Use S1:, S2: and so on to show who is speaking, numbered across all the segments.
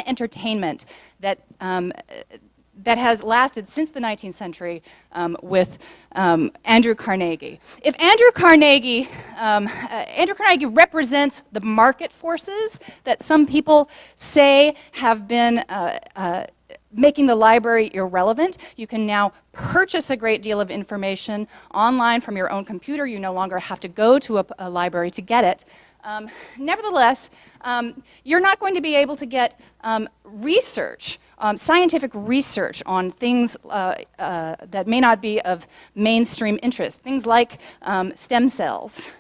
S1: entertainment that that has lasted since the 19th century with Andrew Carnegie. If Andrew Carnegie represents the market forces that some people say have been making the library irrelevant. You can now purchase a great deal of information online from your own computer. You no longer have to go to a library to get it. Nevertheless, you're not going to be able to get research, scientific research on things that may not be of mainstream interest, things like stem cells.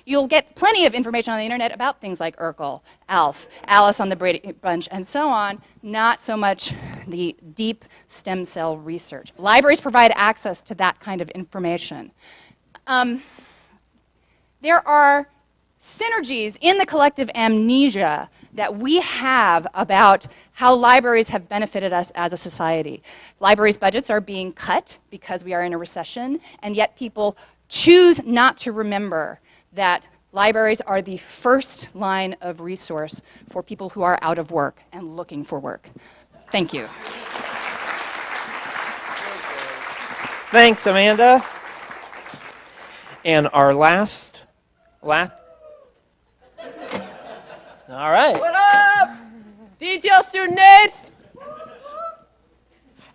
S1: You'll get plenty of information on the internet about things like Urkel, Alf, Alice on the Brady Bunch, and so on, not so much the deep stem cell research. Libraries provide access to that kind of information. There are synergies in the collective amnesia that we have about how libraries have benefited us as a society. Libraries' budgets are being cut because we are in a recession, and yet people choose not to remember that libraries are the first line of resource for people who are out of work and looking for work. Thank you.
S2: Thanks, Amanda. And our last. All right.
S3: What up? DTL student aids.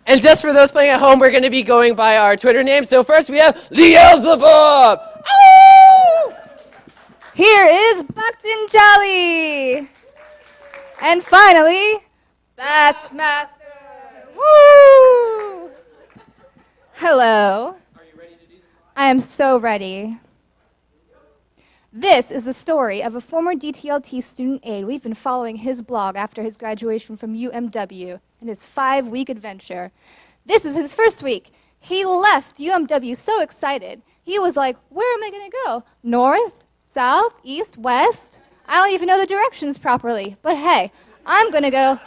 S3: And just for those playing at home, we're going to be going by our Twitter names. So first we have Beelzebub. Oh!
S4: Here is Buckton Jolly. And finally, Bassmaster. Woo! Hello.
S3: Are you ready to do this?
S4: I am so ready. This is the story of a former DTLT student aide. We've been following his blog after his graduation from UMW and his 5-week adventure. This is his first week. He left UMW so excited. He was like, where am I going to go? North? South? East? West? I don't even know the directions properly. But hey, I'm going to go.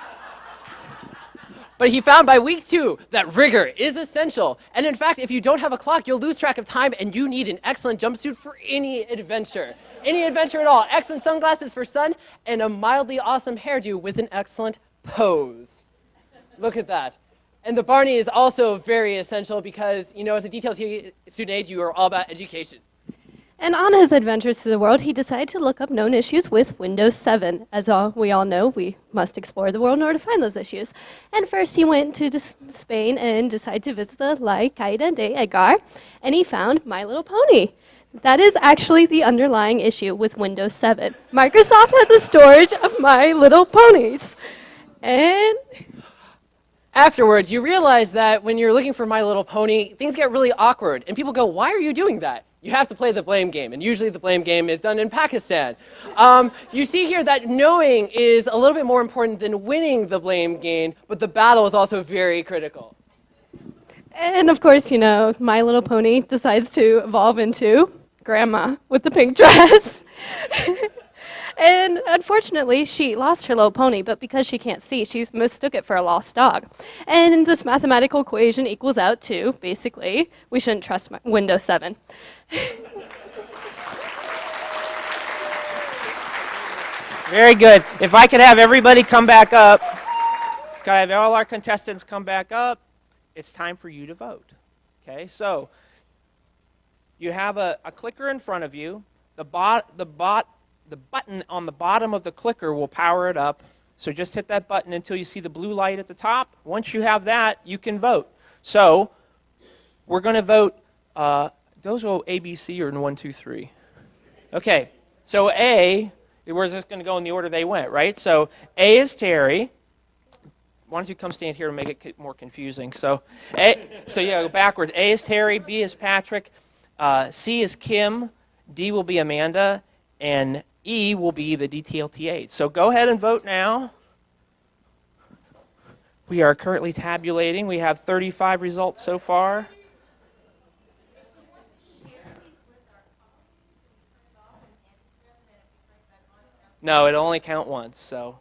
S3: But he found by week 2 that rigor is essential. And in fact, if you don't have a clock, you'll lose track of time, and you need an excellent jumpsuit for any adventure. Any adventure at all. Excellent sunglasses for sun, and a mildly awesome hairdo with an excellent pose. Look at that. And the Barney is also very essential because, you know, as a DTLT student aide, you are all about education.
S5: And on his adventures to the world, he decided to look up known issues with Windows 7. As we all know, we must explore the world in order to find those issues. And first he went to Spain and decided to visit the La Caída de Edgar, and he found My Little Pony. That is actually the underlying issue with Windows 7. Microsoft has a storage of My Little Ponies. And
S3: afterwards, you realize that when you're looking for My Little Pony, things get really awkward. And people go, why are you doing that? You have to play the blame game, and usually the blame game is done in Pakistan. You see here that knowing is a little bit more important than winning the blame game, but the battle is also very critical.
S5: And of course, you know, My Little Pony decides to evolve into Grandma with the pink dress. And unfortunately, she lost her little pony, but because she can't see, she mistook it for a lost dog. And this mathematical equation equals out to, basically, we shouldn't trust Windows 7.
S2: Very good. If I could have everybody come back up. Could I have all our contestants come back up? It's time for you to vote. Okay, so you have a clicker in front of you. The button on the bottom of the clicker will power it up. So just hit that button until you see the blue light at the top. Once you have that, you can vote. So we're going to vote. Those will A, B, C, or in 1, 2, 3. Okay. So A, we're just going to go in the order they went, right? So A is Terry. Why don't you come stand here and make it more confusing? So yeah, go backwards. A is Terry. B is Patrick. C is Kim. D will be Amanda. And E will be the DTLT aide. So go ahead and vote now. We are currently tabulating. We have 35 results so far. No, it'll only count once. So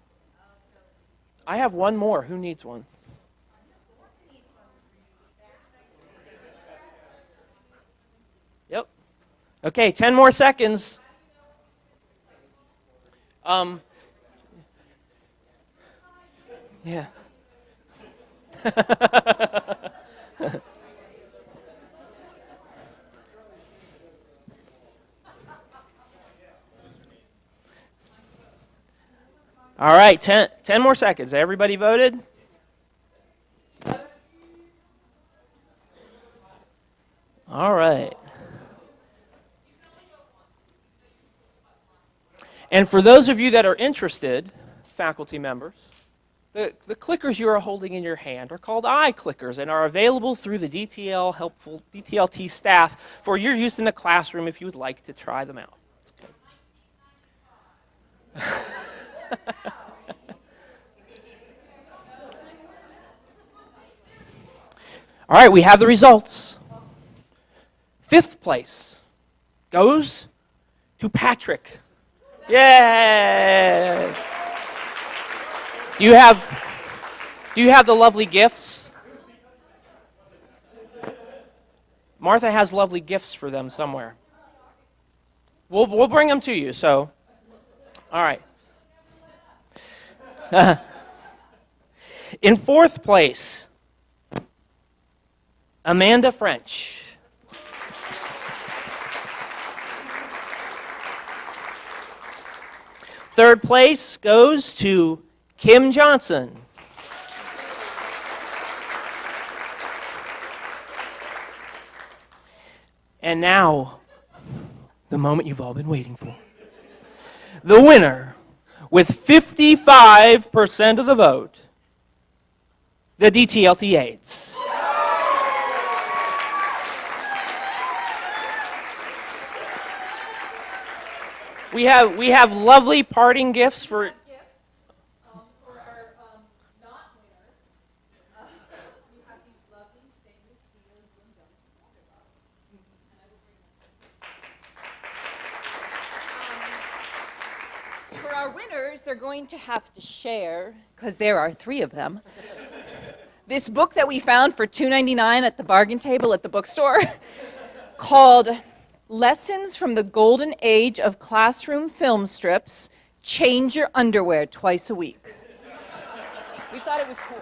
S2: I have one more. Who needs one? Yep. Okay, 10 more seconds. Yeah. All right, 10 more seconds. Everybody voted? All right. And for those of you that are interested, faculty members, the clickers you are holding in your hand are called iClickers and are available through the DTLT staff for your use in the classroom if you would like to try them out. All right, we have the results. 5th place goes to Patrick. Yay! Do you have the lovely gifts? Martha has lovely gifts for them somewhere. We'll bring them to you. So, all right. In 4th place, Amanda French. Third place goes to Kim Johnson. And now, the moment you've all been waiting for. The winner, with 55% of the vote, the DTLT AIDS. We have lovely parting gifts for.
S6: For our not winners, we have these lovely stainless steel water bottles, and I will bring them. For our winners, they're going to have to share, because there are 3 of them, this book that we found for $2.99 at the bargain table at the bookstore called Lessons from the Golden Age of Classroom Film Strips. Change your underwear twice a week. We thought it was cool.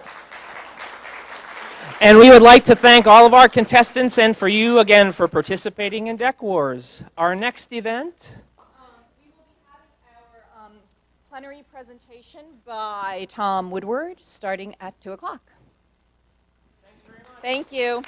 S2: And we would like to thank all of our contestants and for you again for participating in Deck Wars. Our next event?
S6: We will be having our plenary presentation by Tom Woodward starting at 2 o'clock. Thanks very much. Thank you.